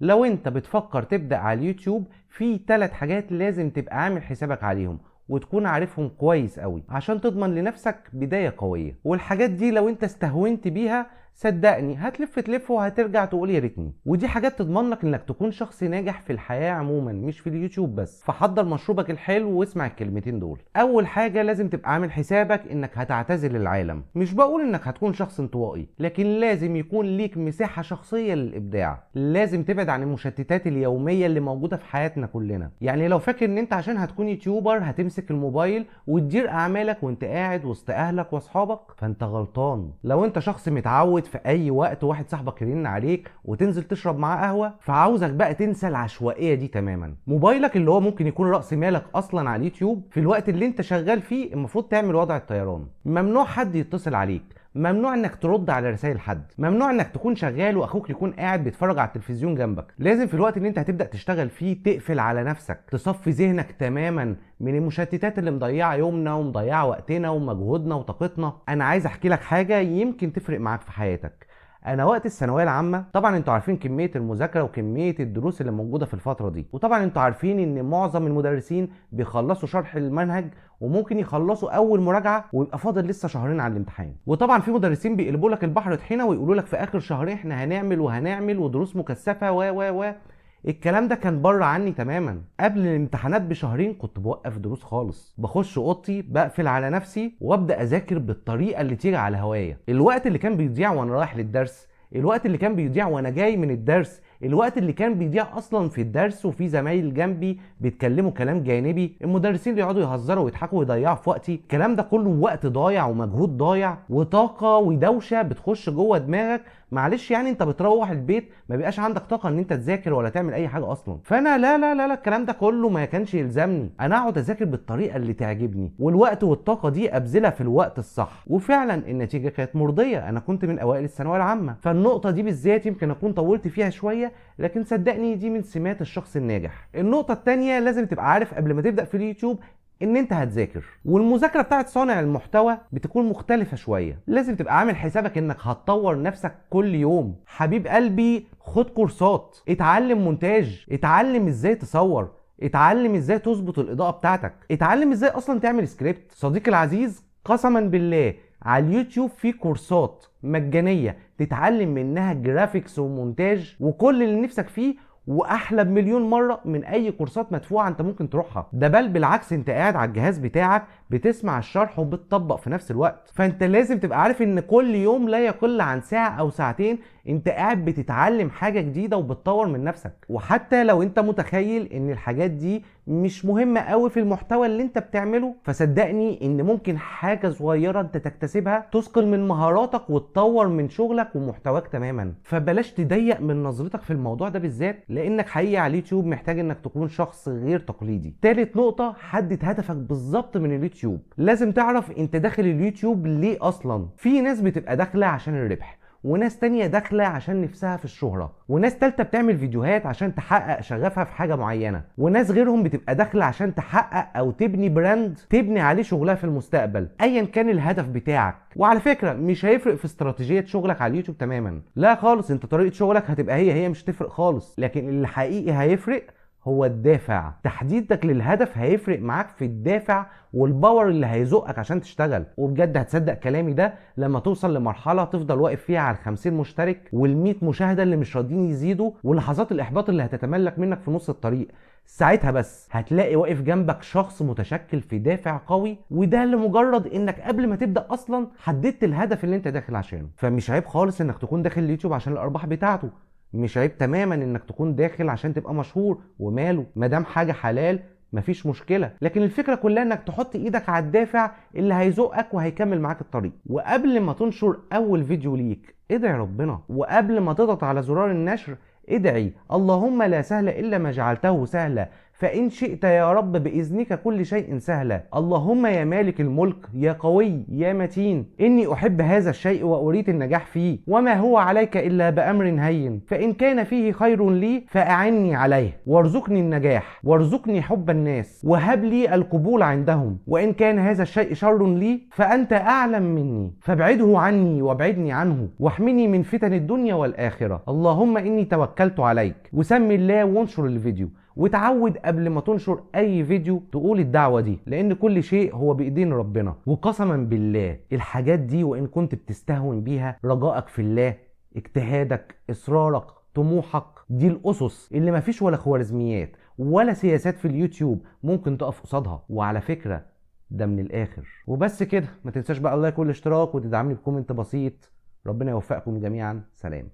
لو انت بتفكر تبدأ على اليوتيوب، في 3 حاجات لازم تبقى عامل حسابك عليهم وتكون عارفهم كويس قوي عشان تضمن لنفسك بداية قوية. والحاجات دي لو انت استهونت بيها صدقني هتلف تلف وهترجع تقول يا ريتني. ودي حاجات تضمن لك انك تكون شخص ناجح في الحياة عموما مش في اليوتيوب بس. فحضر مشروبك الحلو واسمع الكلمتين دول. اول حاجة لازم تبقى عامل حسابك انك هتعتزل العالم. مش بقول انك هتكون شخص انطوائي، لكن لازم يكون ليك مساحة شخصية للابداع. لازم تبعد عن المشتتات اليومية اللي موجودة في حياتنا كلنا. يعني لو فاكر ان انت عشان هتكون يوتيوبر هتمسك الموبايل وتدير اعمالك وانت قاعد وسط اهلك واصحابك، فانت غلطان. لو انت شخص متعود في اي وقت واحد صاحبك يرن عليك وتنزل تشرب معاه قهوه، فعاوزك بقى تنسى العشوائيه دي تماما. موبايلك اللي هو ممكن يكون راس مالك اصلا على اليوتيوب، في الوقت اللي انت شغال فيه المفروض تعمل وضع الطيران. ممنوع حد يتصل عليك، ممنوع انك ترد على رسائل حد، ممنوع انك تكون شغال واخوك يكون قاعد بيتفرج على التلفزيون جنبك. لازم في الوقت اللي انت هتبدا تشتغل فيه تقفل على نفسك، تصفي ذهنك تماما من المشتتات اللي مضيعه يومنا ومضيعه وقتنا ومجهودنا وطاقتنا. انا عايز احكي لك حاجه يمكن تفرق معاك في حياتك. انا وقت الثانويه العامه، طبعا انتوا عارفين كميه المذاكره وكميه الدروس اللي موجوده في الفتره دي، وطبعا انتوا عارفين ان معظم المدرسين بيخلصوا شرح المنهج وممكن يخلصوا اول مراجعه ويبقى فاضل لسه شهرين على الامتحان. وطبعا في مدرسين بيقلبوا لك البحر طحينه ويقولوا لك في اخر شهرين احنا هنعمل وهنعمل ودروس مكثفه و الكلام ده كان بره عني تماما. قبل الامتحانات بشهرين كنت بوقف دروس خالص، بخش اوضتي بقفل على نفسي وابدا اذاكر بالطريقه اللي تيجي على هوايا. الوقت اللي كان بيضيع وانا رايح للدرس، الوقت اللي كان بيضيع وانا جاي من الدرس، الوقت اللي كان بيضيع اصلا في الدرس وفي زمايل جنبي بيتكلموا كلام جانبي، المدرسين اللي يقعدوا يهزروا ويضحكوا ويضيعوا في وقتي، الكلام ده كله وقت ضايع ومجهود ضايع وطاقه ودوشه بتخش جوه دماغك. معلش يعني انت بتروح البيت ما بيبقاش عندك طاقه ان انت تذاكر ولا تعمل اي حاجه اصلا. فانا لا لا لا لا الكلام ده كله ما كانش يلزمني. انا اقعد اذاكر بالطريقه اللي تعجبني والوقت والطاقه دي ابذلها في الوقت الصح. وفعلا النتيجه كانت مرضيه، انا كنت من اوائل الثانويه العامه. فالنقطه دي بالذات يمكن اكون طولت فيها شويه، لكن صدقني دي من سمات الشخص الناجح. النقطه الثانيه لازم تبقى عارف قبل ما تبدا في اليوتيوب ان انت هتذاكر. والمذاكره بتاعت صانع المحتوى بتكون مختلفه شويه. لازم تبقى عامل حسابك انك هتطور نفسك كل يوم. حبيب قلبي خد كورسات، اتعلم مونتاج، اتعلم ازاي تصور، اتعلم ازاي تظبط الاضاءه بتاعتك، اتعلم ازاي اصلا تعمل سكريبت. صديقي العزيز قسما بالله على اليوتيوب في كورسات مجانيه تتعلم منها جرافيكس ومونتاج وكل اللي نفسك فيه، واحلى بمليون مره من اي كورسات مدفوعه انت ممكن تروحها. ده بل بالعكس، انت قاعد على الجهاز بتاعك بتسمع الشرح وبتطبق في نفس الوقت. فانت لازم تبقى عارف ان كل يوم لا يقل عن ساعه او ساعتين انت قاعد بتتعلم حاجه جديده وبتطور من نفسك. وحتى لو انت متخيل ان الحاجات دي مش مهمه قوي في المحتوى اللي انت بتعمله، فصدقني ان ممكن حاجه صغيره انت تكتسبها تثقل من مهاراتك وتطور من شغلك ومحتواك تماما. فبلاش تضيق من نظرتك في الموضوع ده بالذات، لانك حقيقي على اليوتيوب محتاج انك تكون شخص غير تقليدي. تالت نقطه، حدد هدفك بالظبط من اليوتيوب. لازم تعرف انت داخل اليوتيوب ليه اصلا. في ناس بتبقى داخله عشان الربح، وناس تانية داخلة عشان نفسها في الشهرة، وناس تالتة بتعمل فيديوهات عشان تحقق شغفها في حاجة معينة، وناس غيرهم بتبقى داخلة عشان تحقق او تبني براند تبني عليه شغلها في المستقبل. ايا كان الهدف بتاعك. وعلى فكرة مش هيفرق في استراتيجية شغلك على اليوتيوب تماما، لا خالص. انت طريقة شغلك هتبقى هي مش تفرق خالص، لكن اللي حقيقي هيفرق هو الدافع. تحديدك للهدف هيفرق معاك في الدافع والباور اللي هيزقك عشان تشتغل. وبجد هتصدق كلامي ده لما توصل لمرحله تفضل واقف فيها على 50 مشترك وال100 مشاهده اللي مش راضيين يزيدوا، ولحظات الاحباط اللي هتتملك منك في نص الطريق. ساعتها بس هتلاقي واقف جنبك شخص متشكل في دافع قوي، وده لمجرد انك قبل ما تبدا اصلا حددت الهدف اللي انت داخل عشانه. فمش عيب خالص انك تكون داخل اليوتيوب عشان الارباح بتاعته، مش عيب تماما انك تكون داخل عشان تبقى مشهور، وماله مادام حاجه حلال مفيش مشكله. لكن الفكره كلها انك تحط ايدك على الدافع اللي هيزقك وهيكمل معاك الطريق. وقبل ما تنشر اول فيديو ليك ادعي ربنا، وقبل ما تضغط على زرار النشر ادعي اللهم لا سهل الا ما جعلته سهلا فإن شئت يا رب بإذنك كل شيء سهلا. اللهم يا مالك الملك يا قوي يا متين، إني أحب هذا الشيء وأريد النجاح فيه، وما هو عليك إلا بأمر هين، فإن كان فيه خير لي فأعني عليه، وارزقني النجاح، وارزقني حب الناس، وهب لي القبول عندهم، وإن كان هذا الشيء شر لي فأنت أعلم مني، فابعده عني وابعدني عنه، واحمني من فتن الدنيا والآخرة. اللهم إني توكلت عليك. وسمي الله وانشر الفيديو، وتعود قبل ما تنشر اي فيديو تقول الدعوة دي، لان كل شيء هو بايدين ربنا. وقسما بالله الحاجات دي وان كنت بتستهون بيها، رجائك في الله، اجتهادك، اصرارك، طموحك، دي الاسس اللي مفيش ولا خوارزميات ولا سياسات في اليوتيوب ممكن تقف قصادها. وعلى فكرة ده من الاخر. وبس كده، ما تنساش بقى اللايك والاشتراك وتدعمني بكومنت بسيط. ربنا يوفقكم جميعا. سلام.